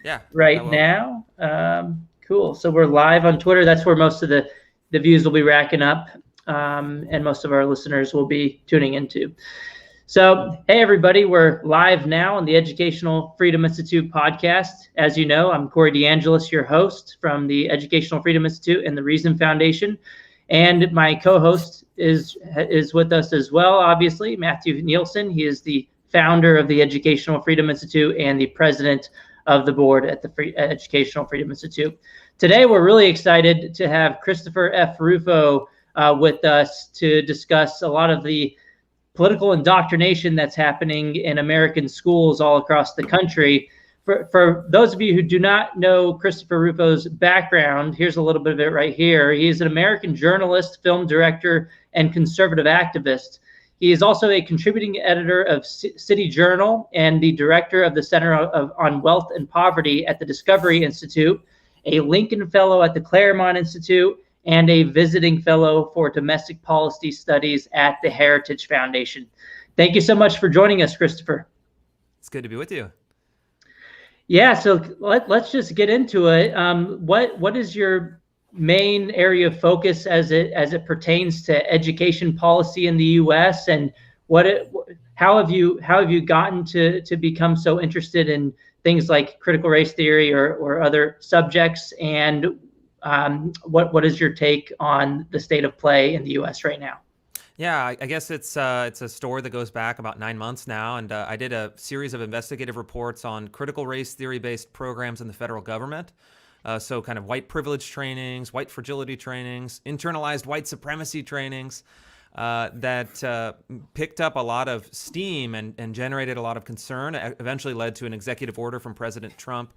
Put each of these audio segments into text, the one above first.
Yeah, I right will. now. Cool. So we're live on Twitter. That's where most of the views will be racking up, and most of our listeners will be tuning into. So, hey, everybody, we're live now on the Educational Freedom Institute podcast. As you know, I'm Corey DeAngelis, your host from the Educational Freedom Institute and the Reason Foundation. And my co-host is with us as well, obviously, Matthew Nielsen. He is the founder of the Educational Freedom Institute and the president of the board at the Educational Freedom Institute. Today, we're really excited to have Christopher F. Rufo with us to discuss a lot of the political indoctrination that's happening in American schools all across the country. For those of you who do not know Christopher Rufo's background, here's a little bit of it right here. He is an American journalist, film director, and conservative activist. He is also a contributing editor of City Journal and the director of the Center on Wealth and Poverty at the Discovery Institute, a Lincoln Fellow at the Claremont Institute, and a visiting fellow for domestic policy studies at the Heritage Foundation. Thank you so much for joining us, Christopher. It's good to be with you. Yeah, so let's just get into it. What is your main area of focus as it pertains to education policy in the U.S. and how have you gotten to become so interested in things like critical race theory or other subjects, and what is your take on the state of play in the U.S. right now? Yeah, I guess it's a story that goes back about 9 months now, and I did a series of investigative reports on critical race theory-based programs in the federal government. So kind of white privilege trainings, white fragility trainings, internalized white supremacy trainings that picked up a lot of steam and generated a lot of concern. It eventually led to an executive order from President Trump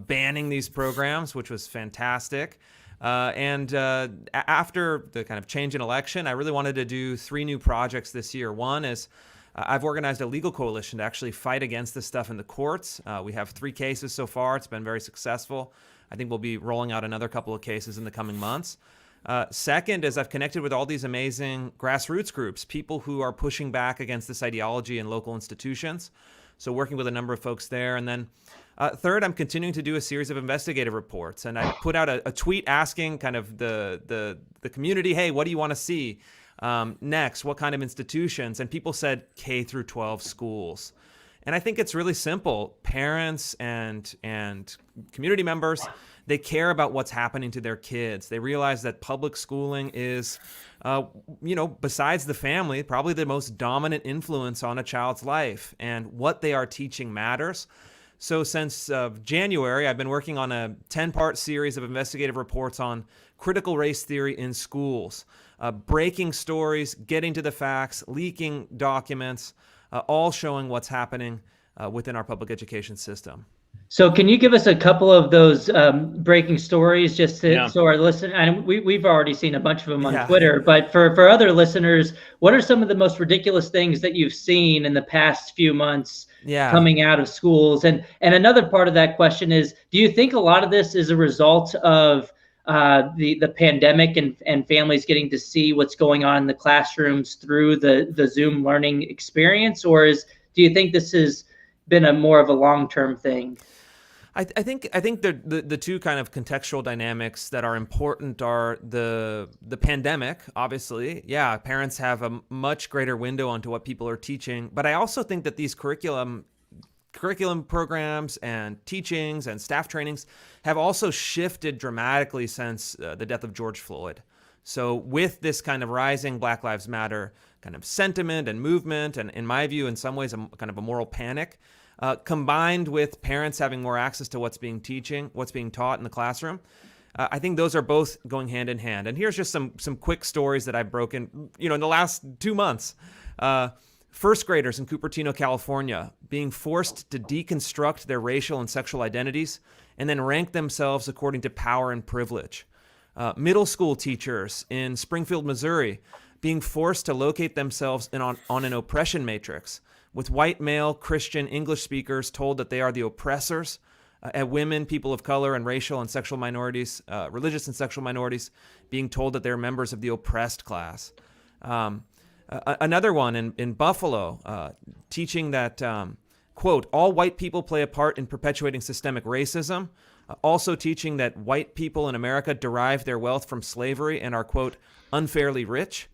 banning these programs, which was fantastic. And after the kind of change in election, I really wanted to do 3 new projects this year. One is I've organized a legal coalition to actually fight against this stuff in the courts. We have 3 cases so far. It's been very successful. I think we'll be rolling out another couple of cases in the coming months. Second is I've connected with all these amazing grassroots groups, people who are pushing back against this ideology in local institutions. So working with a number of folks there. And then third, I'm continuing to do a series of investigative reports. And I put out a tweet asking kind of the community, hey, what do you want to see next? What kind of institutions? And people said K through 12 schools. And I think it's really simple. Parents and community members, they care about what's happening to their kids. They realize that public schooling is, besides the family, probably the most dominant influence on a child's life. And what they are teaching matters. So since January, I've been working on a 10-part series of investigative reports on critical race theory in schools, breaking stories, getting to the facts, leaking documents, all showing what's happening within our public education system. So can you give us a couple of those breaking stories so our listeners, and we've already seen a bunch of them on Twitter, but for other listeners, what are some of the most ridiculous things that you've seen in the past few months coming out of schools? And another part of that question is, do you think a lot of this is a result of the pandemic and families getting to see what's going on in the classrooms through the Zoom learning experience? Or do you think this has been more of a long-term thing? I think the 2 kind of contextual dynamics that are important are the pandemic, obviously. Yeah, parents have a much greater window onto what people are teaching. But I also think that these curriculum programs and teachings and staff trainings have also shifted dramatically since the death of George Floyd. So with this kind of rising Black Lives Matter kind of sentiment and movement, and in my view, in some ways, kind of a moral panic, combined with parents having more access to what's being taught in the classroom, I think those are both going hand in hand. And here's just some quick stories that I've broken, in the last 2 months. First graders in Cupertino, California, being forced to deconstruct their racial and sexual identities and then rank themselves according to power and privilege. Middle school teachers in Springfield, Missouri, being forced to locate themselves on an oppression matrix, with white male Christian English speakers told that they are the oppressors, and women, people of color, and racial and sexual minorities, religious and sexual minorities, being told that they're members of the oppressed class. Another one in Buffalo, teaching that quote, all white people play a part in perpetuating systemic racism, also teaching that white people in America derive their wealth from slavery and are, quote, unfairly rich.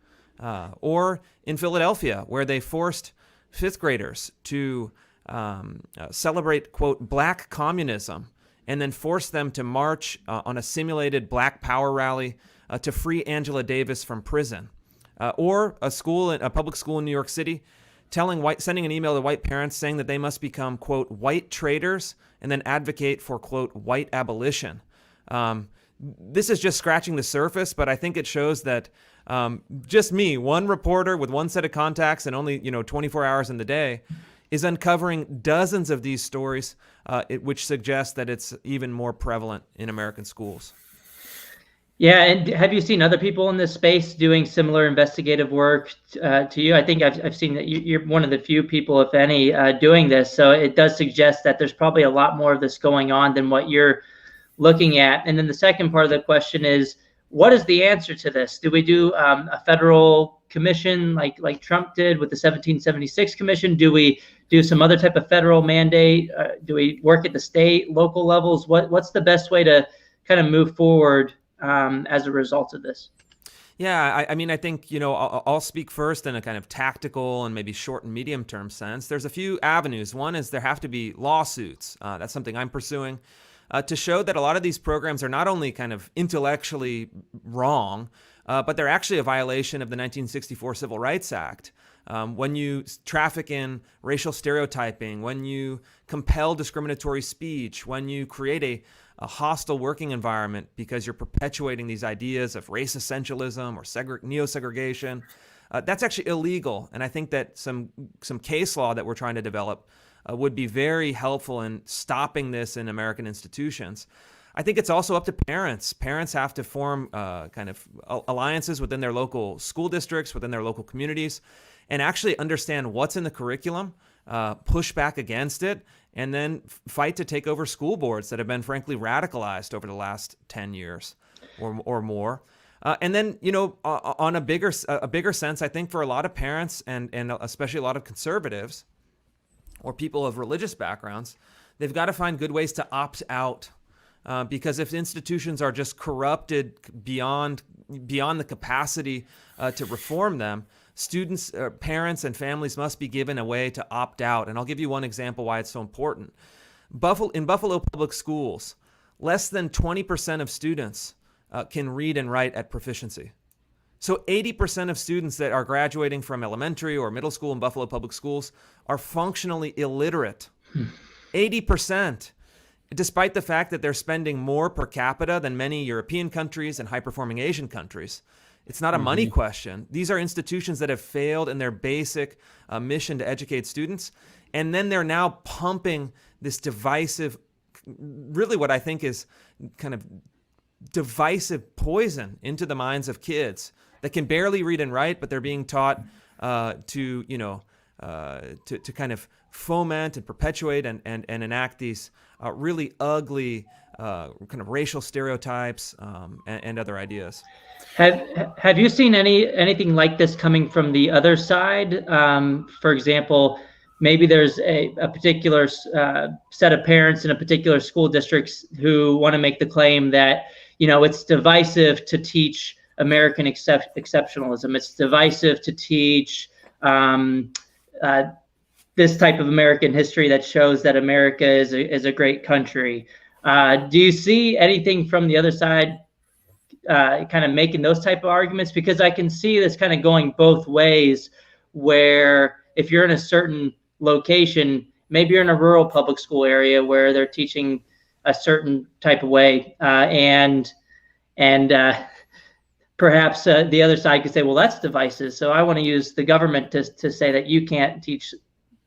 Or in Philadelphia, where they forced fifth graders to celebrate, quote, black communism, and then forced them to march on a simulated black power rally to free Angela Davis from prison. Or a public school in New York City, sending an email to white parents saying that they must become, quote, white traitors and then advocate for, quote, white abolition. This is just scratching the surface, but I think it shows that just me, one reporter with one set of contacts and only 24 hours in the day, is uncovering dozens of these stories, which suggest that it's even more prevalent in American schools. Yeah, and have you seen other people in this space doing similar investigative work to you? I think I've seen that you're one of the few people, if any, doing this. So it does suggest that there's probably a lot more of this going on than what you're looking at. And then the second part of the question is, what is the answer to this? Do we do a federal commission like Trump did with the 1776 commission? Do we do some other type of federal mandate? Do we work at the state, local levels? What's the best way to kind of move forward as a result of this? Yeah, I mean, I think, I'll speak first in a kind of tactical and maybe short and medium term sense. There's a few avenues. One is there have to be lawsuits. That's something I'm pursuing to show that a lot of these programs are not only kind of intellectually wrong, but they're actually a violation of the 1964 Civil Rights Act. When you traffic in racial stereotyping, when you compel discriminatory speech, when you create a hostile working environment because you're perpetuating these ideas of race essentialism or neo-segregation, that's actually illegal. And I think that some case law that we're trying to develop would be very helpful in stopping this in American institutions. I think it's also up to parents. Parents have to form kind of alliances within their local school districts, within their local communities, and actually understand what's in the curriculum, push back against it, and then fight to take over school boards that have been frankly radicalized over the last 10 years or more. And then, on a bigger sense, I think for a lot of parents and especially a lot of conservatives or people of religious backgrounds, they've got to find good ways to opt out. Because if institutions are just corrupted beyond the capacity to reform them, students, parents, and families must be given a way to opt out. And I'll give you one example why it's so important. In Buffalo public schools, less than 20% of students can read and write at proficiency. So 80% of students that are graduating from elementary or middle school in Buffalo public schools are functionally illiterate. 80%. Despite the fact that they're spending more per capita than many European countries and high-performing Asian countries. It's not a money question. These are institutions that have failed in their basic mission to educate students. And then they're now pumping this divisive, really what I think is kind of divisive poison into the minds of kids that can barely read and write, but they're being taught to kind of foment and perpetuate and enact these really ugly kind of racial stereotypes and other ideas. Have you seen anything like this coming from the other side? For example, maybe there's a particular set of parents in a particular school districts who want to make the claim that it's divisive to teach American exceptionalism. It's divisive to teach this type of American history that shows that America is a great country. Do you see anything from the other side kind of making those type of arguments? Because I can see this kind of going both ways, where if you're in a certain location, maybe you're in a rural public school area where they're teaching a certain type of way, and perhaps the other side could say, well, that's divisive, so I want to use the government to say that you can't teach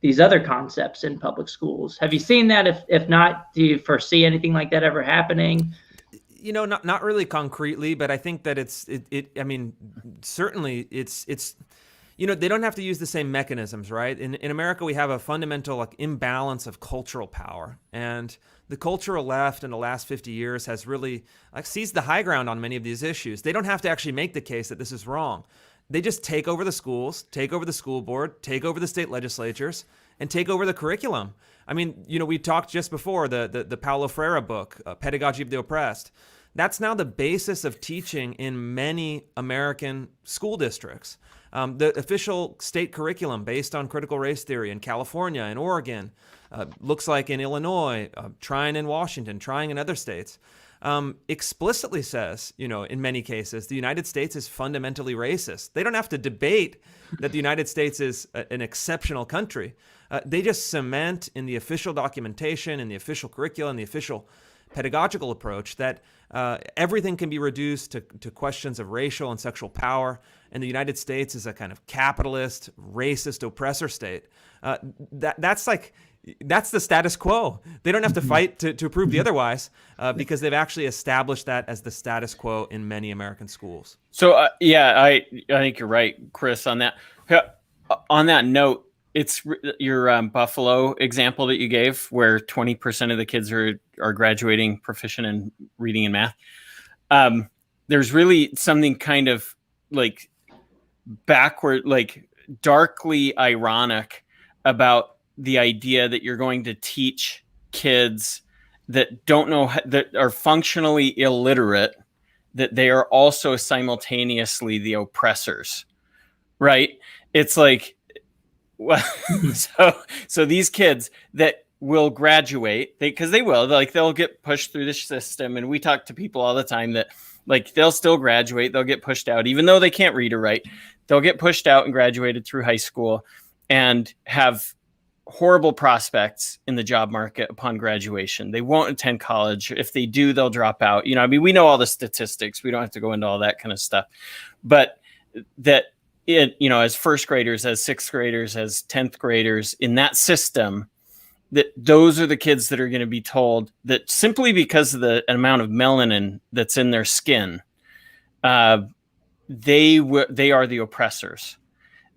these other concepts in public schools. Have you seen that? If not, do you foresee anything like that ever happening? Not really concretely, but I think that I mean, certainly it's they don't have to use the same mechanisms, right? In America, we have a fundamental imbalance of cultural power, and the cultural left in the last 50 years has really seized the high ground on many of these issues. They don't have to actually make the case that this is wrong. They just take over the schools, take over the school board, take over the state legislatures, and take over the curriculum. I mean, we talked just before the Paulo Freire book, Pedagogy of the Oppressed. That's now the basis of teaching in many American school districts. The official state curriculum based on critical race theory in California and Oregon, looks like in Illinois, trying in Washington, trying in other states, explicitly says, in many cases, the United States is fundamentally racist. They don't have to debate that the United States is an exceptional country. They just cement in the official documentation, in the official curricula, in the official pedagogical approach that everything can be reduced to questions of racial and sexual power, and the United States is a kind of capitalist, racist, oppressor state. That's the status quo. They don't have to fight to prove the otherwise, because they've actually established that as the status quo in many American schools. So I think you're right, Chris, on that. On that note, it's your Buffalo example that you gave, where 20% of the kids are graduating proficient in reading and math. There's really something kind of like backward, like darkly ironic about the idea that you're going to teach kids that don't know, that are functionally illiterate, that they are also simultaneously the oppressors, right? It's like, well, so these kids that will graduate, because they will, like, they'll get pushed through the system. And we talk to people all the time that, like, they'll still graduate, they'll get pushed out, even though they can't read or write. They'll get pushed out and graduated through high school and have horrible prospects in the job market upon graduation. They won't attend college. If they do, they'll drop out. I mean, we know all the statistics. We don't have to go into all that kind of stuff. But that as first graders, as sixth graders, as 10th graders in that system, that those are the kids that are going to be told that simply because of the amount of melanin that's in their skin, they are the oppressors.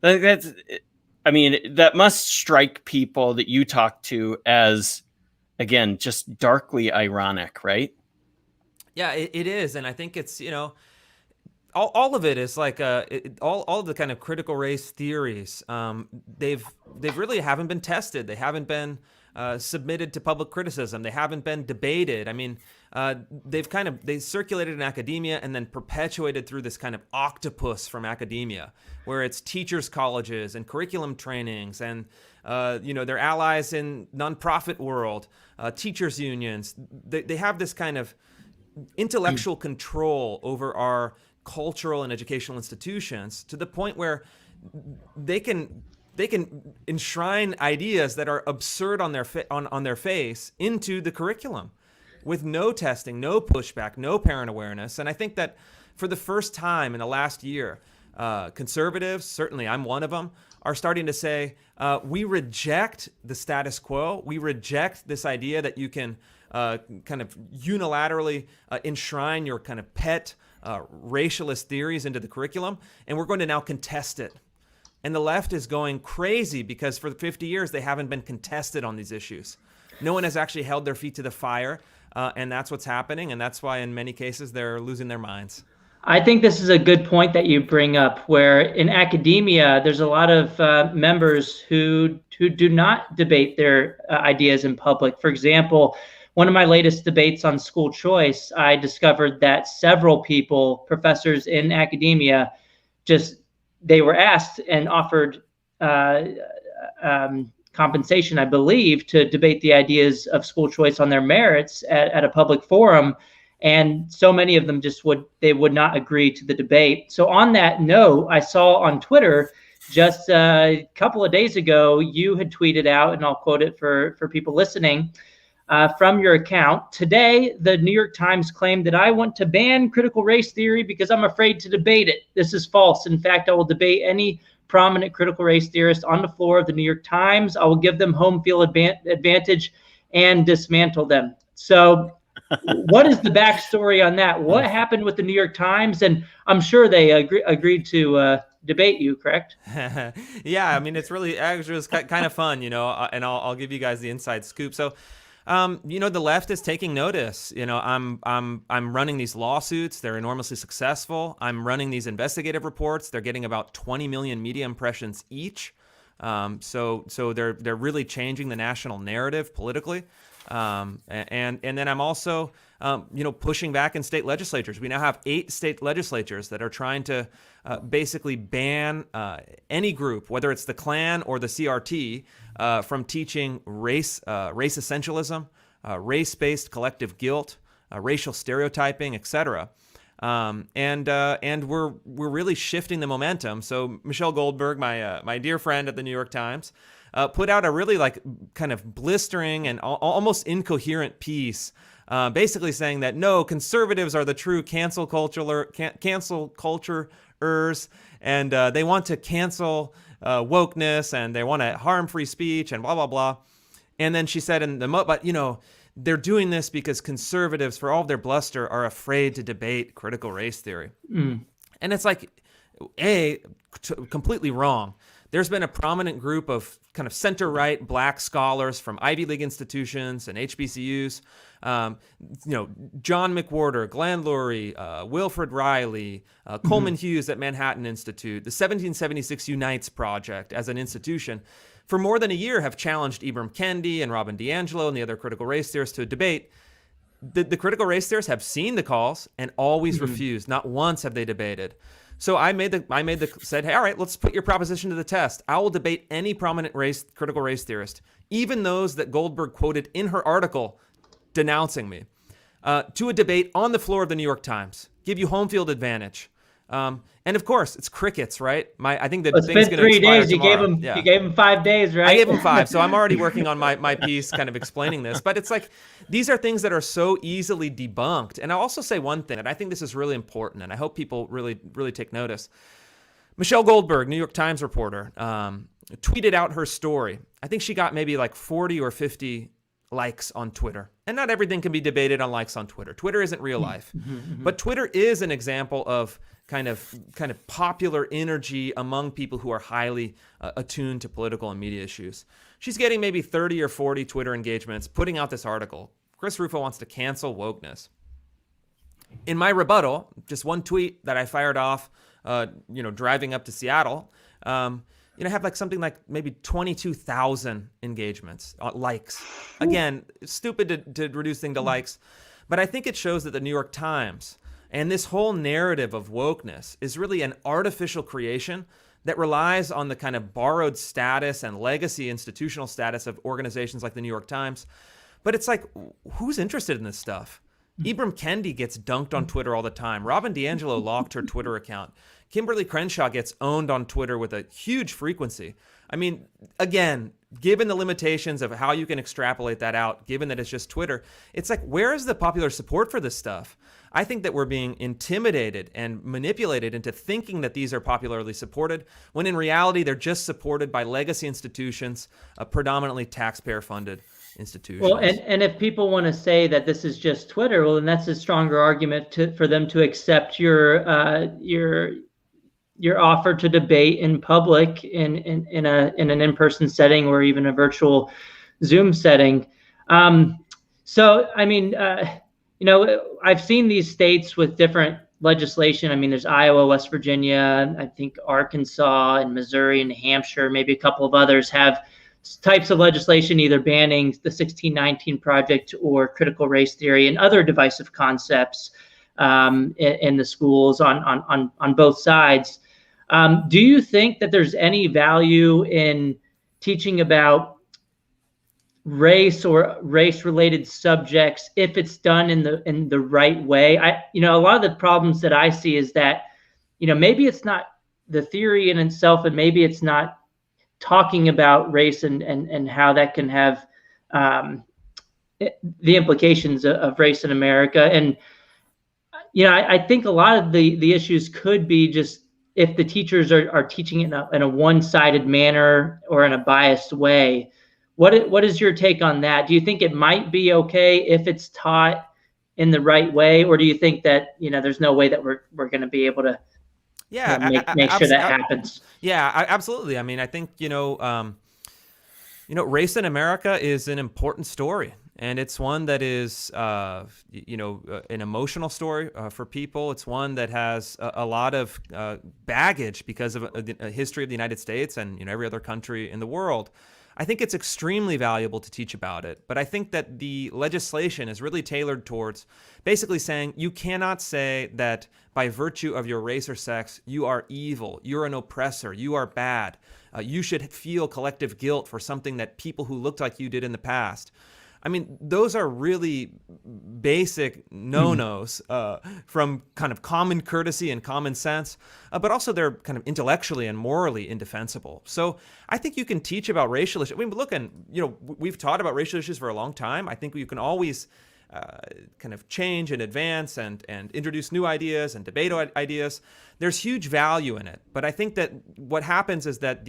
That must strike people that you talk to as, again, just darkly ironic, right? Yeah, it is. And I think it's, all of it is like all of the kind of critical race theories. They've really haven't been tested. They haven't been submitted to public criticism. They haven't been debated. I mean, they circulated in academia and then perpetuated through this kind of octopus from academia, where it's teachers' colleges and curriculum trainings and their allies in nonprofit world, teachers' unions. They have this kind of intellectual control over our cultural and educational institutions to the point where they can enshrine ideas that are absurd on their face into the curriculum with no testing, no pushback, no parent awareness. And I think that for the first time in the last year, conservatives, certainly I'm one of them, are starting to say, we reject the status quo. We reject this idea that you can kind of unilaterally enshrine your kind of pet racialist theories into the curriculum, and we're going to now contest it. And the left is going crazy because for 50 years they haven't been contested on these issues. No one has actually held their feet to the fire, and that's what's happening, and that's why in many cases they're losing their minds. I think this is a good point that you bring up, where in academia there's a lot of members who do not debate their ideas in public. For example, one of my latest debates on school choice, I discovered that several people, professors in academia, they were asked and offered compensation, I believe, to debate the ideas of school choice on their merits at a public forum. And so many of them would not agree to the debate. So on that note, I saw on Twitter just a couple of days ago, you had tweeted out, and I'll quote it for people listening, from your account. Today, the New York Times claimed that I want to ban critical race theory because I'm afraid to debate it. This is false. In fact, I will debate any prominent critical race theorist on the floor of the New York Times. I will give them home field advantage and dismantle them. So what is the backstory on that? What happened with the New York Times? And I'm sure they agreed to debate you, correct? Yeah, I mean, it's really actually, it was kind of fun, and I'll give you guys the inside scoop. So, the left is taking notice. I'm running these lawsuits. They're enormously successful. I'm running these investigative reports. They're getting about 20 million media impressions each. So they're really changing the national narrative politically. And then I'm also pushing back in state legislatures. We now have 8 state legislatures that are trying to basically ban any group, whether it's the Klan or the CRT, from teaching race essentialism, race-based collective guilt, racial stereotyping, etc. And we're really shifting the momentum. So Michelle Goldberg, my dear friend at the New York Times, put out a really kind of blistering and almost incoherent piece, basically saying that no, conservatives are the true cancel culturers, and they want to cancel wokeness, and they want to harm free speech, and blah blah blah. And then she said, but they're doing this because conservatives, for all of their bluster, are afraid to debate critical race theory. And it's completely wrong. There's been a prominent group of kind of center-right black scholars from Ivy League institutions and HBCUs, John McWhorter, Glenn Lurie, Wilfred Riley, Coleman Hughes at Manhattan Institute, the 1776 Unites Project as an institution, for more than a year have challenged Ibram Kendi and Robin DeAngelo and the other critical race theorists to a debate. The critical race theorists have seen the calls and always refused. Not once have they debated. So I said, hey, all right, let's put your proposition to the test. I will debate any prominent critical race theorist, even those that Goldberg quoted in her article denouncing me, to a debate on the floor of the New York Times. Give you home field advantage. And of course, it's crickets, right? I think the thing's going to expire tomorrow. You gave him 5 days, right? I gave him 5, so I'm already working on my piece, kind of explaining this. But it's these are things that are so easily debunked. And I'll also say one thing, and I think this is really important, and I hope people really, really take notice. Michelle Goldberg, New York Times reporter, tweeted out her story. I think she got maybe 40 or 50 likes on Twitter. And not everything can be debated on likes on Twitter. Twitter isn't real life. But Twitter is an example of kind of popular energy among people who are highly attuned to political and media issues. She's getting maybe 30 or 40 Twitter engagements, putting out this article. Chris Rufo wants to cancel wokeness. In my rebuttal, just one tweet that I fired off, driving up to Seattle, have something like maybe 22,000 engagements, likes. Again, stupid to reduce things to likes, but I think it shows that the New York Times and this whole narrative of wokeness is really an artificial creation that relies on the kind of borrowed status and legacy institutional status of organizations like the New York Times. But it's who's interested in this stuff? Ibram Kendi gets dunked on Twitter all the time. Robin DeAngelo locked her Twitter account. Kimberly Crenshaw gets owned on Twitter with a huge frequency. I mean, again, given the limitations of how you can extrapolate that out, given that it's just Twitter, it's where is the popular support for this stuff? I think that we're being intimidated and manipulated into thinking that these are popularly supported, when in reality, they're just supported by legacy institutions, predominantly taxpayer-funded institutions. Well, and if people want to say that this is just Twitter, well, then that's a stronger argument for them to accept your offer to debate in public in an in-person setting or even a virtual Zoom setting. So, I mean, I've seen these states with different legislation. I mean, there's Iowa, West Virginia, I think Arkansas and Missouri and New Hampshire, maybe a couple of others have types of legislation either banning the 1619 Project or critical race theory and other divisive concepts in the schools on both sides. Do you think that there's any value in teaching about race or race-related subjects if it's done in the right way? A lot of the problems that I see is that, maybe it's not the theory in itself, and maybe it's not talking about race and how that can have the implications of race in America. And, I think a lot of the issues could be just if the teachers are teaching it in a one-sided manner or in a biased way. What is your take on that? Do you think it might be okay if it's taught in the right way, or do you think that there's no way that we're going to be able to make sure that happens? Yeah, absolutely. I mean, I think race in America is an important story. And it's one that is, an emotional story for people. It's one that has a lot of baggage because of a history of the United States and every other country in the world. I think it's extremely valuable to teach about it. But I think that the legislation is really tailored towards basically saying you cannot say that by virtue of your race or sex, you are evil, you're an oppressor, you are bad. You should feel collective guilt for something that people who looked like you did in the past. I mean, those are really basic no-nos from kind of common courtesy and common sense, but also they're kind of intellectually and morally indefensible. So I think you can teach about racial issues. I mean, look, and we've taught about racial issues for a long time. I think you can always kind of change and advance and introduce new ideas and debate ideas. There's huge value in it. But I think that what happens is that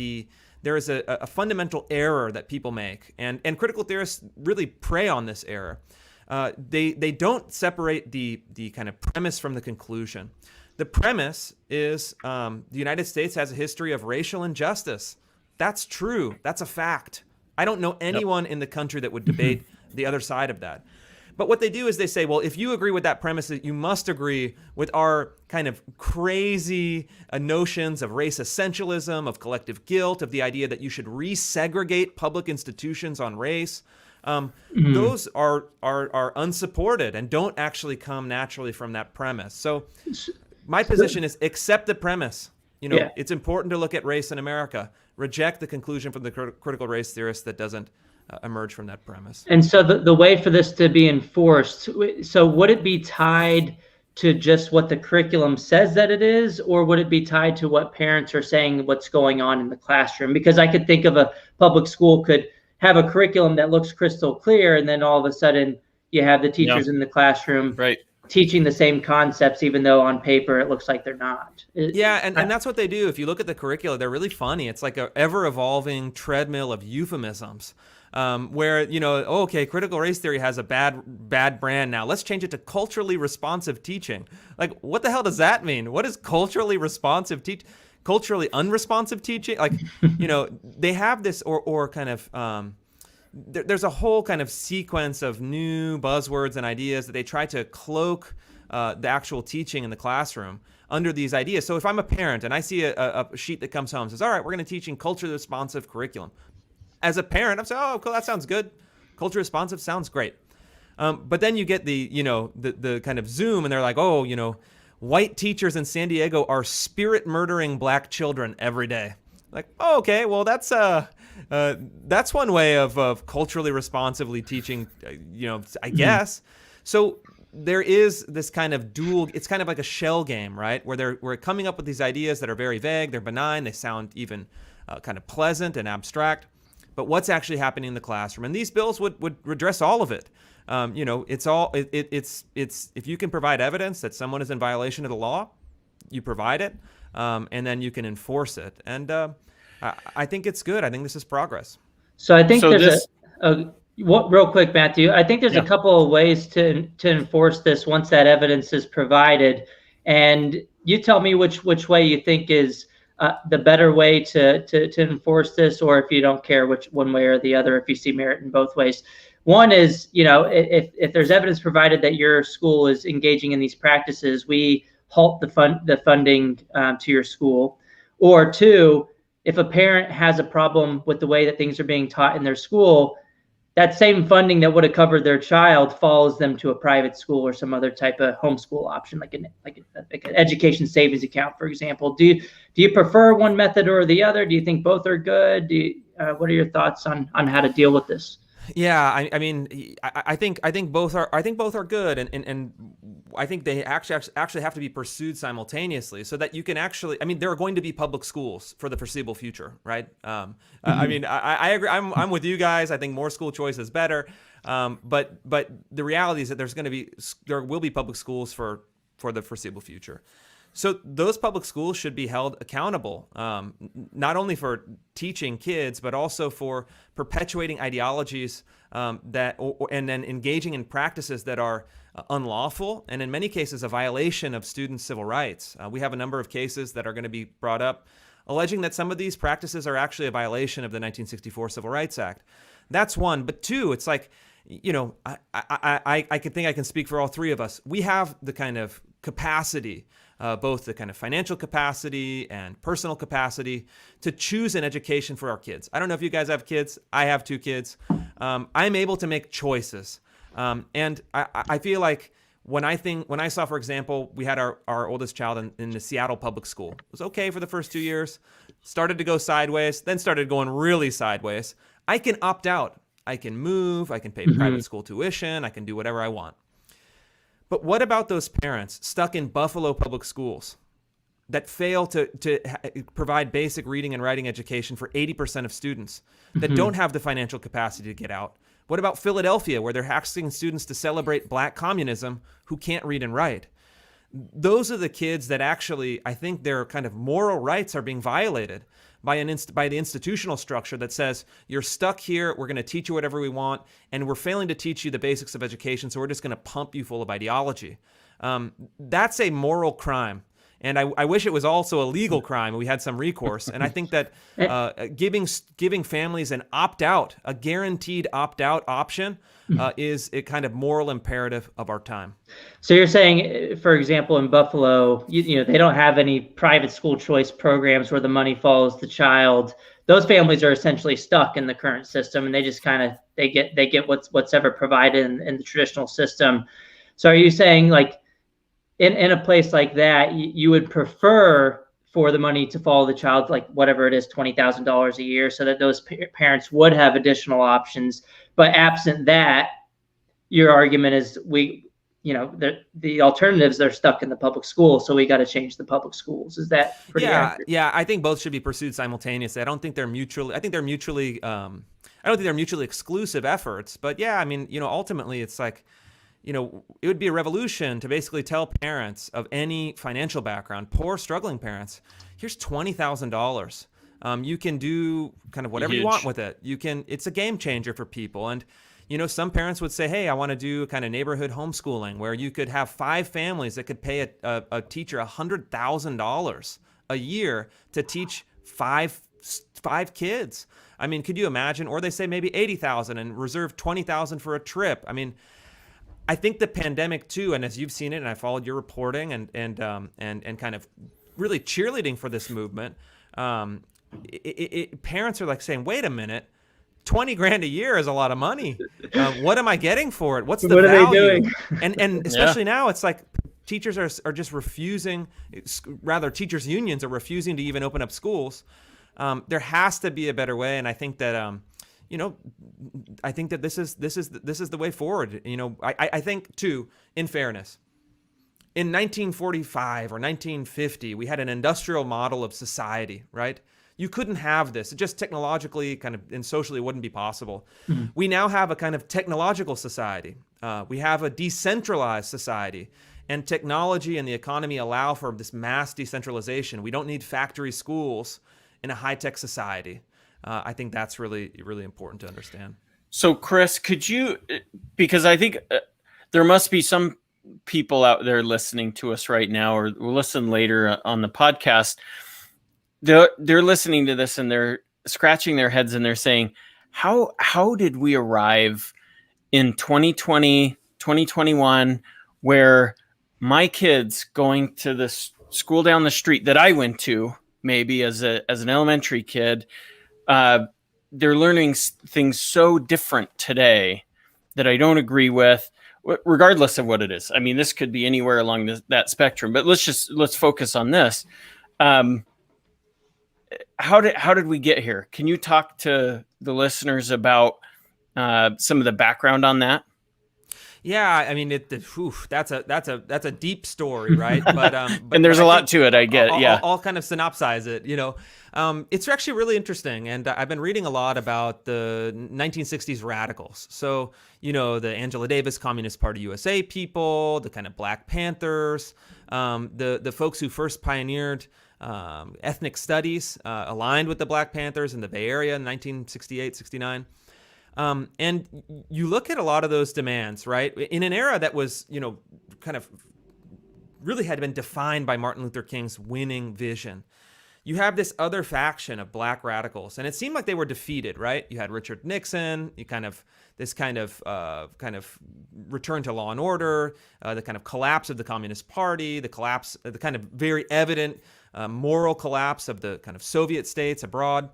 there is a fundamental error that people make, and critical theorists really prey on this error. They don't separate the kind of premise from the conclusion. The premise is the United States has a history of racial injustice. That's true. That's a fact. I don't know anyone in the country that would debate the other side of that. But what they do is they say, well, if you agree with that premise, you must agree with our kind of crazy notions of race essentialism, of collective guilt, of the idea that you should resegregate public institutions on race. Those are unsupported and don't actually come naturally from that premise. So my position is accept the premise. It's important to look at race in America. Reject the conclusion from the critical race theorist that doesn't emerge from that premise. And so the way for this to be enforced, so would it be tied to just what the curriculum says that it is, or would it be tied to what parents are saying, what's going on in the classroom? Because I could think of a public school could have a curriculum that looks crystal clear, and then all of a sudden you have the teachers in the classroom teaching the same concepts, even though on paper it looks like they're not. And that's what they do. If you look at the curricula, they're really funny. It's like an ever-evolving treadmill of euphemisms. Where, okay, critical race theory has a bad brand now. Let's change it to culturally responsive teaching. Like, what the hell does that mean? What is culturally responsive teaching? Culturally unresponsive teaching? Like, they have this or kind of, there's a whole kind of sequence of new buzzwords and ideas that they try to cloak the actual teaching in the classroom under these ideas. So if I'm a parent and I see a sheet that comes home and says, all right, we're going to teach in culturally responsive curriculum. As a parent, I'm saying, oh, cool, that sounds good. Culture responsive sounds great. But then you get the kind of Zoom, and they're like, oh, white teachers in San Diego are spirit murdering black children every day. Like, oh, okay, well, that's one way of culturally responsively teaching, I guess. So there is this kind of it's kind of like a shell game, right? Where we're coming up with these ideas that are very vague, they're benign, they sound even kind of pleasant and abstract. But what's actually happening in the classroom? And these bills would redress all of it. It's if you can provide evidence that someone is in violation of the law, you provide it, and then you can enforce it. And I think it's good. I think this is progress. So I think real quick, Matthew, I think there's a couple of ways to enforce this once that evidence is provided. And you tell me which way you think is the better way to enforce this, or if you don't care which one way or the other, if you see merit in both ways. One is, if there's evidence provided that your school is engaging in these practices, we halt the funding to your school. Or two, if a parent has a problem with the way that things are being taught in their school, that same funding that would have covered their child follows them to a private school or some other type of homeschool option, like an education savings account, for example. Do you prefer one method or the other? Do you think both are good? What are your thoughts on how to deal with this? Yeah, I mean, I think both are good, and I think they actually have to be pursued simultaneously, so that you can actually. I mean, there are going to be public schools for the foreseeable future, right? I mean, I agree. I'm with you guys. I think more school choice is better, but the reality is that there will be public schools for the foreseeable future. So those public schools should be held accountable, not only for teaching kids, but also for perpetuating ideologies and then engaging in practices that are unlawful and in many cases a violation of students' civil rights. We have a number of cases that are going to be brought up alleging that some of these practices are actually a violation of the 1964 Civil Rights Act. That's one. But two, it's like, I could think I can speak for all three of us. We have the kind of capacity, both the kind of financial capacity and personal capacity to choose an education for our kids. I don't know if you guys have kids. I have 2 kids. I'm able to make choices. And I feel like when I saw, for example, we had our oldest child in the Seattle public school. It was okay for the first 2 years, started to go sideways, then started going really sideways. I can opt out. I can move. I can pay private school tuition. I can do whatever I want. But what about those parents stuck in Buffalo public schools that fail to provide basic reading and writing education for 80% of students, that don't have the financial capacity to get out? What about Philadelphia, where they're asking students to celebrate Black communism who can't read and write? Those are the kids that actually, I think their kind of moral rights are being violated by the institutional structure that says, you're stuck here, we're going to teach you whatever we want, and we're failing to teach you the basics of education, so we're just going to pump you full of ideology. That's a moral crime. And I wish it was also a legal crime and we had some recourse. And I think that giving families an opt-out, a guaranteed opt-out option is a kind of moral imperative of our time. So you're saying, for example, in Buffalo, they don't have any private school choice programs where the money follows the child. Those families are essentially stuck in the current system, and they just kind of they get what's ever provided in the traditional system. So are you saying, like, in a place like that, you would prefer for the money to follow the child, like whatever it is, $20,000 a year, so that those parents would have additional options? But absent that, your argument is the alternatives, they're stuck in the public school, so we got to change the public schools. Is that pretty accurate? Yeah, I think both should be pursued simultaneously. I don't think they're mutually exclusive efforts. But yeah, I mean, ultimately it's like, it would be a revolution to basically tell parents of any financial background, poor, struggling parents, here's $20,000. You can do kind of whatever you want with it. It's a game changer for people. And, some parents would say, hey, I want to do kind of neighborhood homeschooling where you could have 5 families that could pay a teacher $100,000 a year to teach five kids. I mean, could you imagine? Or they say maybe $80,000 and reserve $20,000 for a trip. I mean, I think the pandemic too, and as you've seen it, and I followed your reporting and kind of really cheerleading for this movement, parents are like saying, "Wait a minute, $20,000 a year is a lot of money. What am I getting for it? What's the value?" Are they doing? And especially now, it's like teachers are just refusing. Rather, teachers' unions are refusing to even open up schools. There has to be a better way, and I think that. I think that this is the way forward. I think too, in fairness, in 1945 or 1950, we had an industrial model of society, right? You couldn't have this. It just technologically kind of and socially wouldn't be possible. Mm-hmm. We now have a kind of technological society. We have a decentralized society, and technology and the economy allow for this mass decentralization. We don't need factory schools in a high-tech society. I think that's really, really important to understand. So, Chris, could you, because I think there must be some people out there listening to us right now, or will listen later on the podcast. They're listening to this and they're scratching their heads and they're saying, how did we arrive in 2020, 2021, where my kids going to the school down the street that I went to, maybe as an elementary kid, they're learning things so different today that I don't agree with, regardless of what it is. I mean, this could be anywhere along that spectrum, but let's focus on this. How did we get here? Can you talk to the listeners about some of the background on that? Yeah, I mean, that's a deep story, right? But and there's a lot to it. I get it. Yeah, I'll kind of synopsize it. It's actually really interesting, and I've been reading a lot about the 1960s radicals. So, the Angela Davis Communist Party USA people, the kind of Black Panthers, the folks who first pioneered ethnic studies, aligned with the Black Panthers in the Bay Area in 1968, 69. And you look at a lot of those demands, right, in an era that was, kind of really had been defined by Martin Luther King's winning vision. You have this other faction of Black radicals, and it seemed like they were defeated, right? You had Richard Nixon. You kind of this kind of return to law and order, the kind of collapse of the Communist Party, the kind of very evident moral collapse of the kind of Soviet states abroad.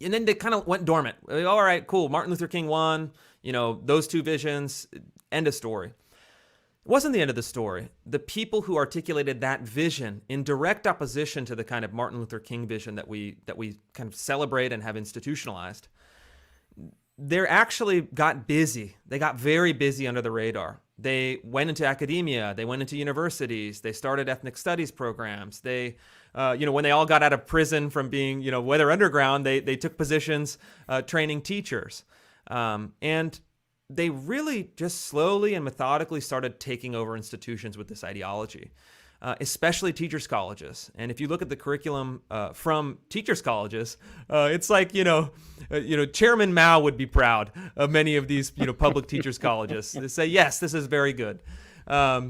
And then they kind of went dormant. All right, cool. Martin Luther King won. Those two visions. End of story. It wasn't the end of the story. The people who articulated that vision in direct opposition to the kind of Martin Luther King vision that we kind of celebrate and have institutionalized, they actually got busy. They got very busy under the radar. They went into academia. They went into universities. They started ethnic studies programs. They, when they all got out of prison from being, whether underground, they took positions training teachers. And they really just slowly and methodically started taking over institutions with this ideology, especially teachers' colleges. And if you look at the curriculum from teachers' colleges, it's like, Chairman Mao would be proud of many of these, public teachers' colleges. They say, yes, this is very good. But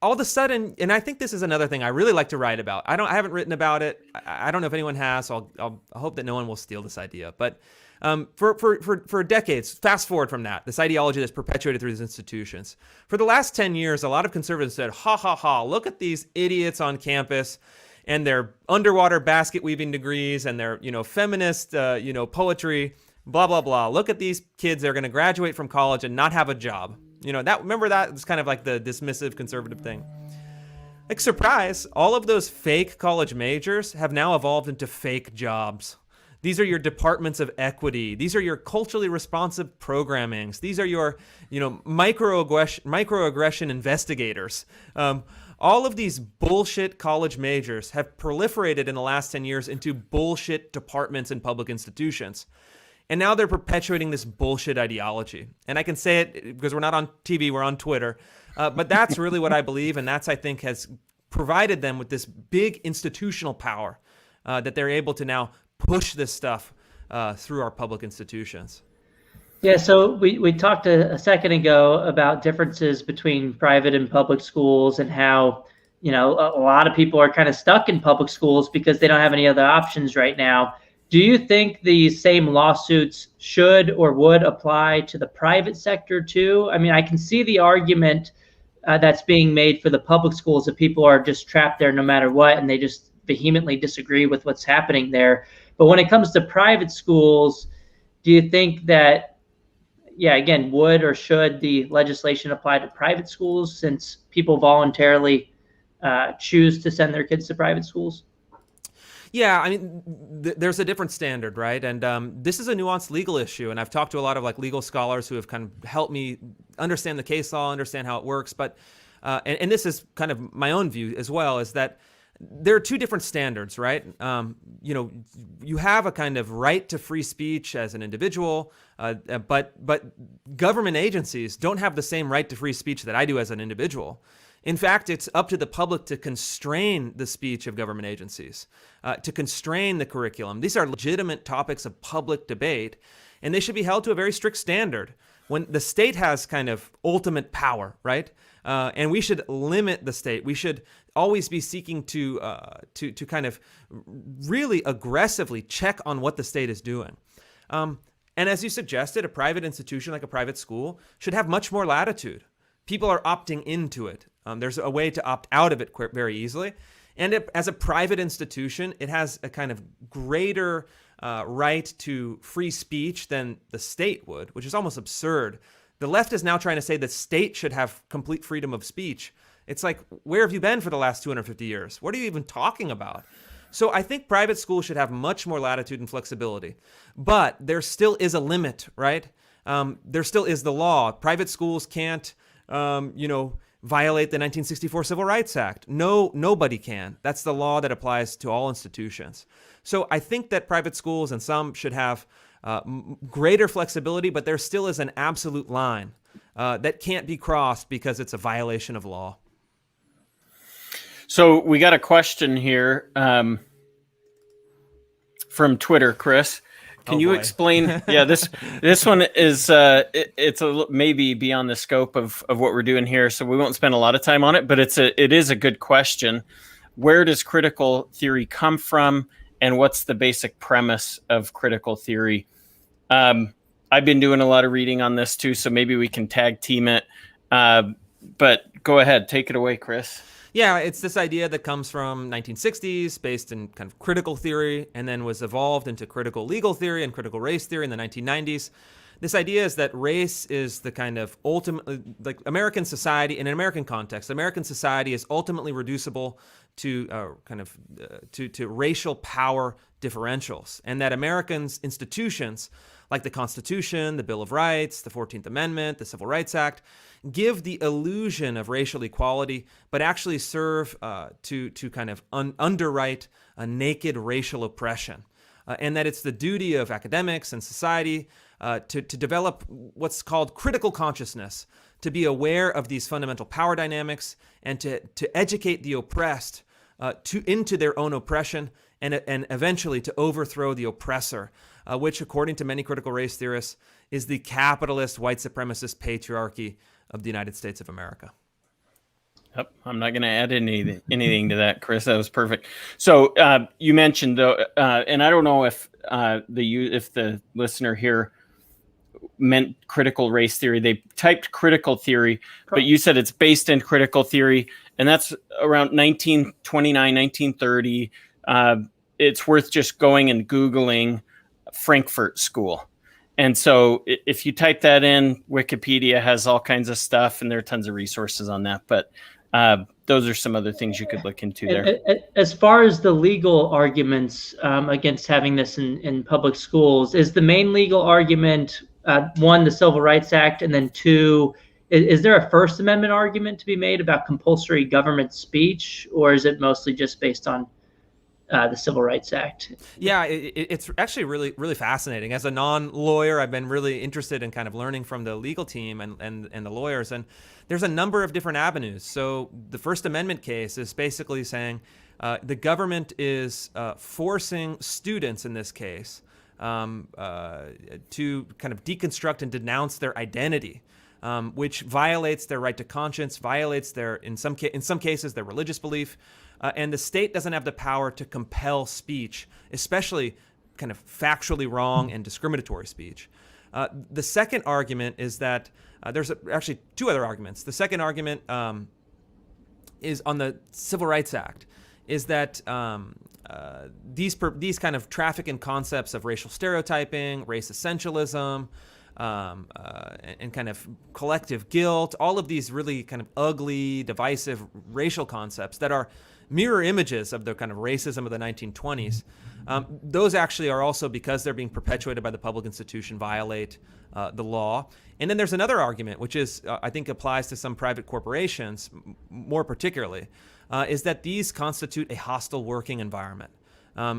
all of a sudden, and I think this is another thing I really like to write about. I haven't written about it. I don't know if anyone has. So I hope that no one will steal this idea. But for decades, fast forward from that, this ideology that's perpetuated through these institutions. For the last 10 years, a lot of conservatives said, ha, ha, ha, look at these idiots on campus and their underwater basket weaving degrees and their, feminist, poetry, blah, blah, blah. Look at these kids. They're going to graduate from college and not have a job. Remember that? It's kind of like the dismissive conservative thing. Like, surprise, all of those fake college majors have now evolved into fake jobs. These are your departments of equity. These are your culturally responsive programmings. These are your, microaggression investigators. All of these bullshit college majors have proliferated in the last 10 years into bullshit departments in public institutions. And now they're perpetuating this bullshit ideology. And I can say it because we're not on TV, we're on Twitter. But that's really what I believe. And that's, I think, has provided them with this big institutional power that they're able to now push this stuff through our public institutions. Yeah, so we talked a second ago about differences between private and public schools and how, a lot of people are kind of stuck in public schools because they don't have any other options right now. Do you think the same lawsuits should or would apply to the private sector too? I mean, I can see the argument that's being made for the public schools that people are just trapped there no matter what, and they just vehemently disagree with what's happening there. But when it comes to private schools, do you think that, again, would or should the legislation apply to private schools since people voluntarily choose to send their kids to private schools? Yeah, I mean, there's a different standard, right? And this is a nuanced legal issue. And I've talked to a lot of legal scholars who have kind of helped me understand the case law, understand how it works. But and this is kind of my own view as well, is that there are two different standards, right? You have a kind of right to free speech as an individual, but government agencies don't have the same right to free speech that I do as an individual. In fact, it's up to the public to constrain the speech of government agencies, to constrain the curriculum. These are legitimate topics of public debate, and they should be held to a very strict standard. When the state has kind of ultimate power, right? And we should limit the state. We should always be seeking to kind of really aggressively check on what the state is doing. And as you suggested, a private institution like a private school should have much more latitude. People are opting into it. There's a way to opt out of it very easily. And as a private institution, it has a kind of greater right to free speech than the state would, which is almost absurd. The left is now trying to say the state should have complete freedom of speech. It's like, where have you been for the last 250 years? What are you even talking about? So I think private schools should have much more latitude and flexibility. But there still is a limit, right? There still is the law. Private schools can't, violate the 1964 Civil Rights Act. No, nobody can. That's the law that applies to all institutions. So I think that private schools and some should have greater flexibility, but there still is an absolute line that can't be crossed because it's a violation of law. So we got a question here from Twitter, Chris. Can you explain? Yeah, this one is it's maybe beyond the scope of what we're doing here, so we won't spend a lot of time on it. But it is a good question. Where does critical theory come from, and what's the basic premise of critical theory? I've been doing a lot of reading on this too, so maybe we can tag team it. But go ahead, take it away, Chris. Yeah, it's this idea that comes from 1960s, based in kind of critical theory, and then was evolved into critical legal theory and critical race theory in the 1990s. This idea is that race is the kind of ultimate, like American society, in an American context, American society is ultimately reducible to to racial power differentials, and that Americans' institutions, like the Constitution, the Bill of Rights, the 14th Amendment, the Civil Rights Act, give the illusion of racial equality, but actually serve to kind of underwrite a naked racial oppression. And that it's the duty of academics and society to develop what's called critical consciousness, to be aware of these fundamental power dynamics, and to educate the oppressed into their own oppression, and eventually to overthrow the oppressor, which, according to many critical race theorists, is the capitalist white supremacist patriarchy of the United States of America. Yep, I'm not going to add anything to that, Chris. That was perfect. So you mentioned, though, and I don't know if the listener here meant critical race theory. They typed critical theory, but you said it's based in critical theory, and that's around 1929, 1930. It's worth just going and Googling Frankfurt School. And so if you type that in, Wikipedia has all kinds of stuff, and there are tons of resources on that. But those are some other things you could look into there. As far as the legal arguments against having this in public schools, is the main legal argument, one, the Civil Rights Act, and then two, is there a First Amendment argument to be made about compulsory government speech, or is it mostly just based on the Civil Rights Act? Yeah, it's actually really, really fascinating. As a non-lawyer, I've been really interested in kind of learning from the legal team and the lawyers. And there's a number of different avenues. So the First Amendment case is basically saying the government is forcing students in this case to kind of deconstruct and denounce their identity, which violates their right to conscience, violates their, in some cases, their religious belief. And the state doesn't have the power to compel speech, especially kind of factually wrong and discriminatory speech. The second argument is that there's actually two other arguments. The second argument is on the Civil Rights Act, is that these kind of traffic in concepts of racial stereotyping, race essentialism, and kind of collective guilt, all of these really kind of ugly, divisive racial concepts that are mirror images of the kind of racism of the 1920s. Those actually are also, because they're being perpetuated by the public institution, violate the law. And then there's another argument, which is, I think applies to some private corporations more particularly, is that these constitute a hostile working environment.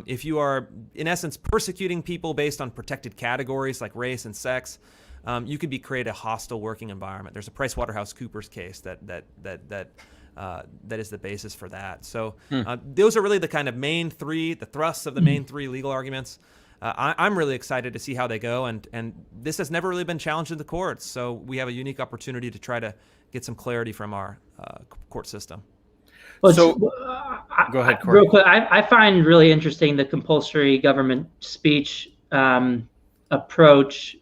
If you are, in essence, persecuting people based on protected categories like race and sex, you could create a hostile working environment. There's a PricewaterhouseCoopers case that is the basis for that. So those are really the kind of main three, the thrusts of the main three legal arguments. I'm really excited to see how they go, and this has never really been challenged in the courts. So we have a unique opportunity to try to get some clarity from our court system. Well, so go ahead, Corey. Real quick, I find really interesting the compulsory government speech approach.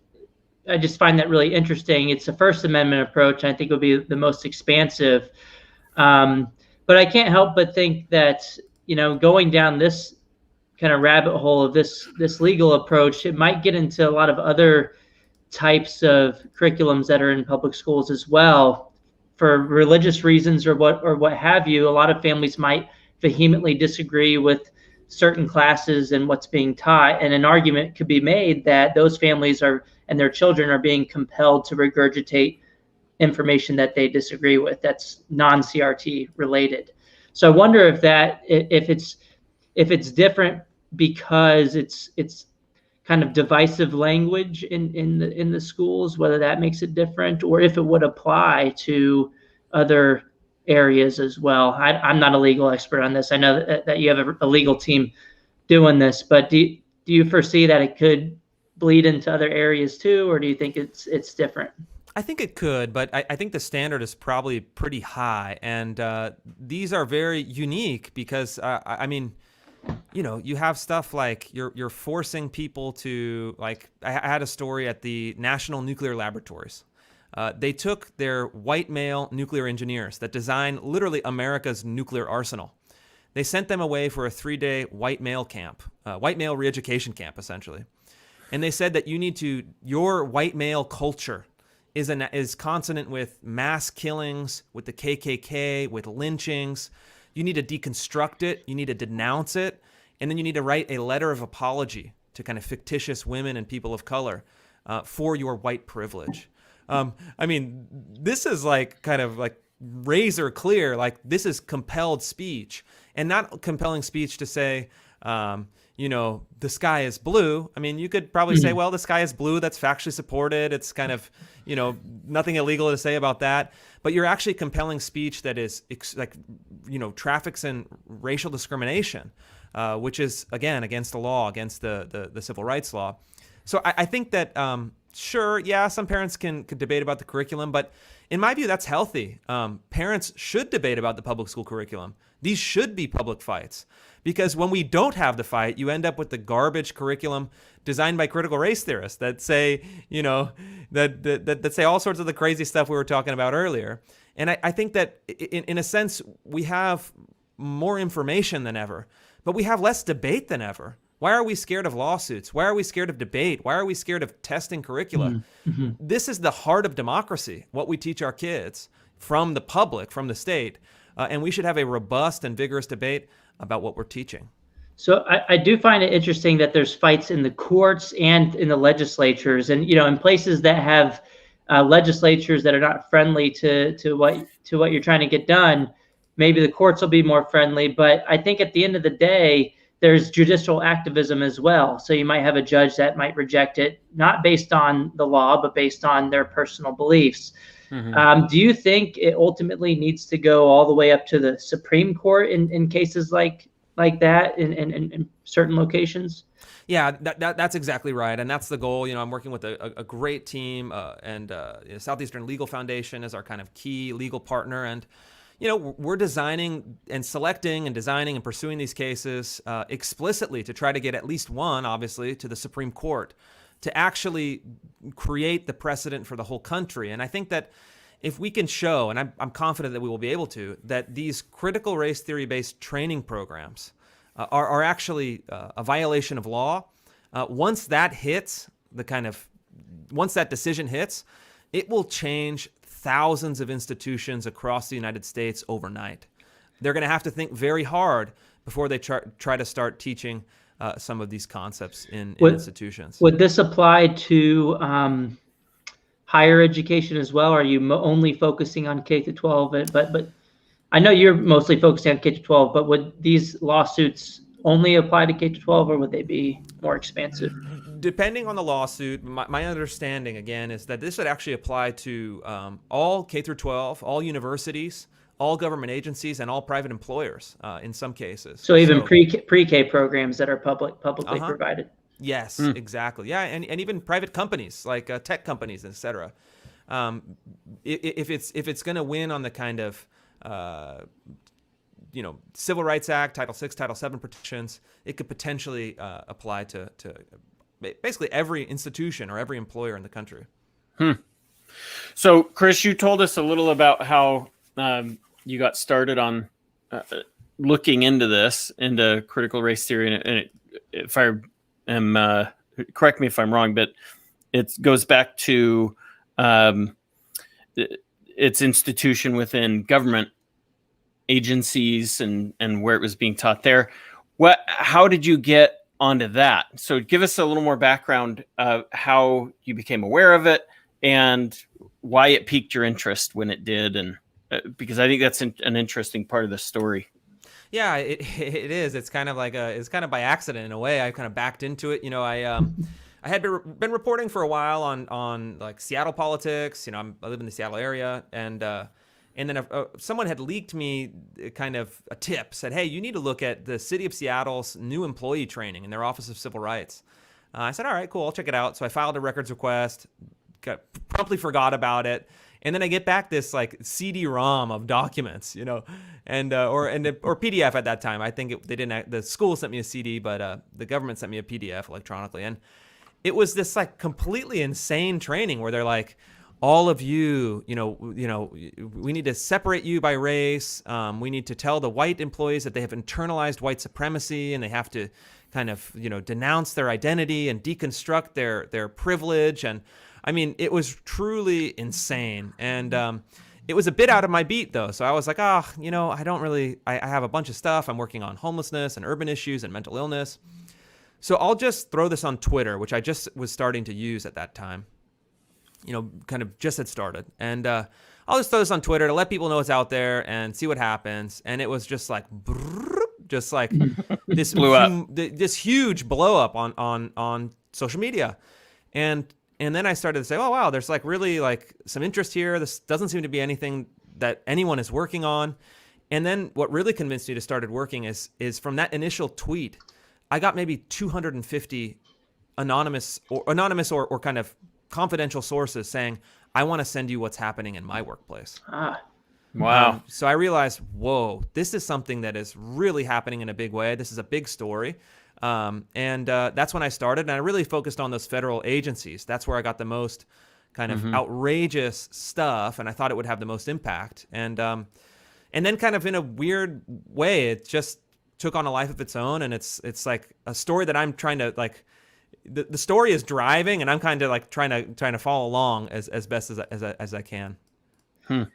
I just find that really interesting. It's a First Amendment approach. I think it would be the most expansive. But I can't help but think that, going down this kind of rabbit hole of this legal approach, it might get into a lot of other types of curriculums that are in public schools as well, for religious reasons or what have you. A lot of families might vehemently disagree with certain classes and what's being taught, and an argument could be made that those families and their children are being compelled to regurgitate information that they disagree with, that's non-CRT related. So I wonder if it's different because it's kind of divisive language in the schools, whether that makes it different, or if it would apply to other areas as well. I'm not a legal expert on this. I know that you have a legal team doing this, but do you foresee that it could bleed into other areas too, or do you think it's different? I think it could, but I think the standard is probably pretty high, and these are very unique because you have stuff like you're forcing people to, like, I had a story at the National Nuclear Laboratories. They took their white male nuclear engineers that design literally America's nuclear arsenal. They sent them away for a 3-day white male camp, white male re-education camp, essentially. And they said that your white male culture is consonant with mass killings, with the KKK, with lynchings. You need to deconstruct it. You need to denounce it. And then you need to write a letter of apology to kind of fictitious women and people of color for your white privilege. I mean, this is like kind of like razor clear. Like, this is compelled speech, and not compelling speech to say, the sky is blue. I mean, you could probably say, well, the sky is blue. That's factually supported. It's kind of, nothing illegal to say about that. But you're actually compelling speech that is traffics in racial discrimination, which is, again, against the law, against the civil rights law. So I think that, sure, yeah, some parents could debate about the curriculum, but in my view, that's healthy. Parents should debate about the public school curriculum. These should be public fights, because when we don't have the fight, you end up with the garbage curriculum designed by critical race theorists that say, that say all sorts of the crazy stuff we were talking about earlier. And I think that in a sense, we have more information than ever, but we have less debate than ever. Why are we scared of lawsuits? Why are we scared of debate? Why are we scared of testing curricula? Mm-hmm. This is the heart of democracy, what we teach our kids from the public, from the state. And we should have a robust and vigorous debate about what we're teaching. So I do find it interesting that there's fights in the courts and in the legislatures, and in places that have legislatures that are not friendly to what you're trying to get done. Maybe the courts will be more friendly, but I think at the end of the day, there's judicial activism as well. So you might have a judge that might reject it, not based on the law, but based on their personal beliefs. Mm-hmm. Do you think it ultimately needs to go all the way up to the Supreme Court in cases like that in certain locations? Yeah, that's exactly right. And that's the goal. I'm working with a great team, and Southeastern Legal Foundation is our kind of key legal partner. And we're designing and selecting and designing and pursuing these cases explicitly to try to get at least one, obviously, to the Supreme Court to actually create the precedent for the whole country. And I think that if we can show, and I'm confident that we will be able to, that these critical race theory-based training programs are actually a violation of law, once that decision hits, it will change thousands of institutions across the United States overnight. They're going to have to think very hard before they try to start teaching some of these concepts in institutions. Would this apply to higher education as well? Or are you only focusing on K-12? But I know you're mostly focusing on K-12, but would these lawsuits only apply to K-12, or would they be more expansive? Depending on the lawsuit, my understanding, again, is that this would actually apply to all K-12, all universities, all government agencies, and all private employers in some cases. So even pre-K programs that are publicly provided. Yes, exactly. Yeah, and even private companies like tech companies, et cetera. If it's going to win on the kind of Civil Rights Act, Title VI, Title VII protections, it could potentially apply to basically every institution or every employer in the country. So, Chris, you told us a little about how you got started on looking into critical race theory, and if I am correct me if I'm wrong, but it goes back to its institution within government agencies and where it was being taught there. How did you get onto that? So give us a little more background of how you became aware of it and why it piqued your interest when it did, and because I think that's an interesting part of the story. Yeah, it is. It's kind of like it's kind of by accident in a way. I kind of backed into it. I had been reporting for a while on like Seattle politics. I live in the Seattle area, and then someone had leaked me kind of a tip, said, hey, you need to look at the city of Seattle's new employee training in their Office of Civil Rights. I said, all right, cool, I'll check it out. So I filed a records request, promptly forgot about it. And then I get back this like CD-ROM of documents, and or PDF at that time. I think they didn't. The school sent me a CD, but the government sent me a PDF electronically, and it was this like completely insane training where they're like, all of you, we need to separate you by race. We need to tell the white employees that they have internalized white supremacy, and they have to kind of denounce their identity and deconstruct their privilege. And I mean, it was truly insane. And it was a bit out of my beat, though. So I was like, I don't really, I have a bunch of stuff. I'm working on homelessness and urban issues and mental illness. So I'll just throw this on Twitter, which I just was starting to use at that time, kind of just had started. And I'll just throw this on Twitter to let people know it's out there and see what happens. And it was just like, just like this blew up. This huge blow up on social media. And then I started to say, oh, wow, there's like really like some interest here. This doesn't seem to be anything that anyone is working on. And then what really convinced me to started working is from that initial tweet, I got maybe 250 anonymous or kind of confidential sources saying, I want to send you what's happening in my workplace. Wow. So I realized, whoa, this is something that is really happening in a big way. This is a big story. And that's when I started. And I really focused on those federal agencies. That's where I got the most kind of outrageous stuff. And I thought it would have the most impact. And then kind of in a weird way, it just took on a life of its own. And it's like a story that I'm trying to like, the story is driving, and I'm kind of like trying to follow along as best as I can. Yeah,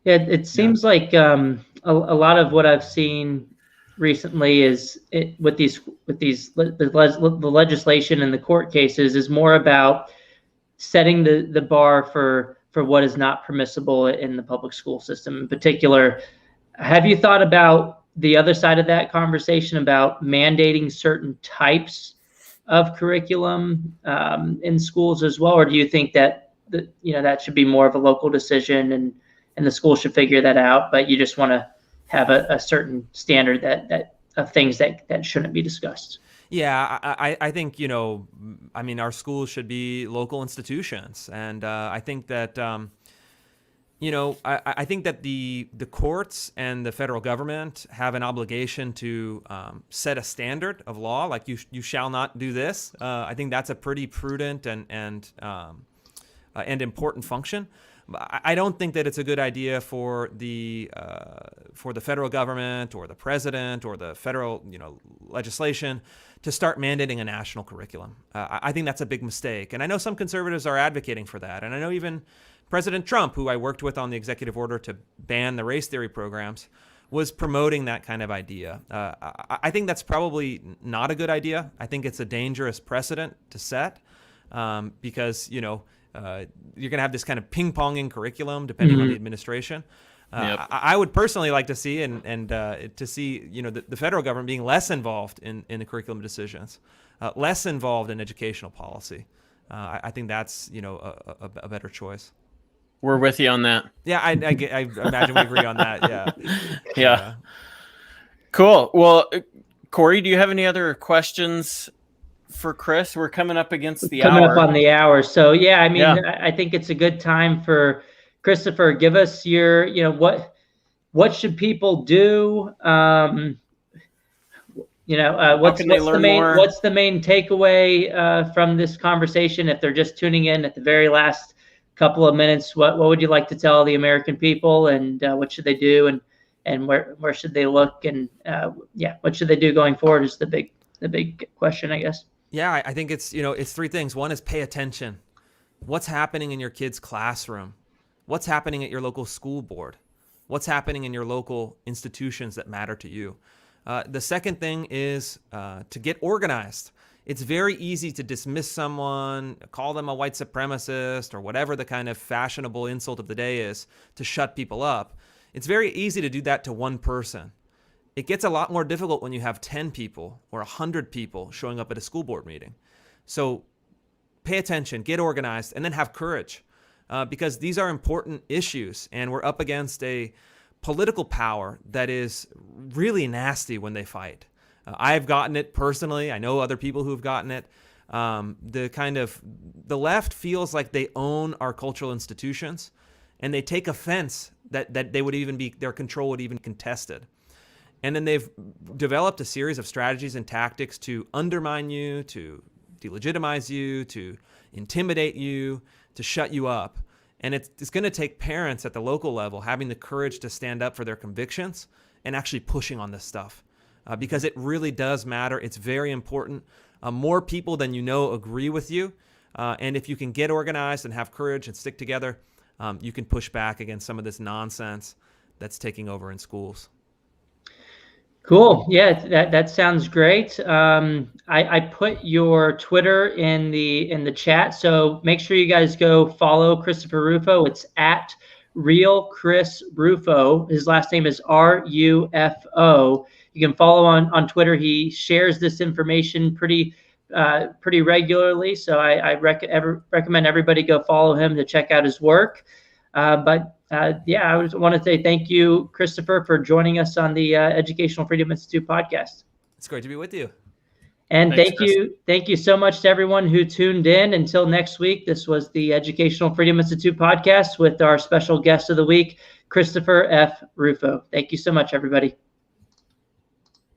it seems like a lot of what I've seen recently is with the legislation and the court cases is more about setting the bar for what is not permissible in the public school system. In particular, have you thought about the other side of that conversation about mandating certain types of curriculum in schools as well, or do you think that that should be more of a local decision and the school should figure that out, but you just want to have a certain standard that of things that shouldn't be discussed? Yeah, I think, our schools should be local institutions. And I think that, I think that the courts and the federal government have an obligation to set a standard of law, like you shall not do this. I think that's a pretty prudent and important function. I don't think that it's a good idea for the federal government or the president or the federal legislation to start mandating a national curriculum. I think that's a big mistake, and I know some conservatives are advocating for that, and I know even President Trump, who I worked with on the executive order to ban the race theory programs, was promoting that kind of idea. I think that's probably not a good idea. I think it's a dangerous precedent to set because you're going to have this kind of ping-ponging curriculum depending on the administration. Yep. I would personally like to see and to see the federal government being less involved in the curriculum decisions, less involved in educational policy. I think that's a better choice. We're with you on that. Yeah, I imagine we agree on that. Yeah. Yeah. Cool. Well, Corey, do you have any other questions for Chris? We're coming up against the hour. Coming up on the hour. So yeah, Yeah. I think it's a good time for Christopher. Give us your, what should people do? What's the main takeaway from this conversation? If they're just tuning in at the very last couple of minutes, what would you like to tell the American people, and what should they do, and where should they look, and what should they do going forward is the big question, I guess. Yeah, I think it's three things. One is pay attention. What's happening in your kid's classroom? What's happening at your local school board? What's happening in your local institutions that matter to you? The second thing is to get organized. It's very easy to dismiss someone, call them a white supremacist, or whatever the kind of fashionable insult of the day is to shut people up. It's very easy to do that to one person. It gets a lot more difficult when you have 10 people or 100 people showing up at a school board meeting. So pay attention, get organized, and then have courage because these are important issues, and we're up against a political power that is really nasty when they fight. I've gotten it personally. I know other people who've gotten it. The left feels like they own our cultural institutions, and they take offense that they would even be, their control would even be contested. And then they've developed a series of strategies and tactics to undermine you, to delegitimize you, to intimidate you, to shut you up. And it's going to take parents at the local level having the courage to stand up for their convictions and actually pushing on this stuff, because it really does matter. It's very important. More people than you know agree with you. And if you can get organized and have courage and stick together, you can push back against some of this nonsense that's taking over in schools. Cool. Yeah, that sounds great. I put your Twitter in the chat, so make sure you guys go follow Christopher Rufo. It's at Real Chris Rufo. His last name is Rufo. You can follow on Twitter. He shares this information pretty regularly, so I recommend everybody go follow him to check out his work. Yeah, I just want to say thank you, Christopher, for joining us on the Educational Freedom Institute podcast. It's great to be with you. And Thanks, thank you so much to everyone who tuned in. Until next week, this was the Educational Freedom Institute podcast with our special guest of the week, Christopher F. Rufo. Thank you so much, everybody.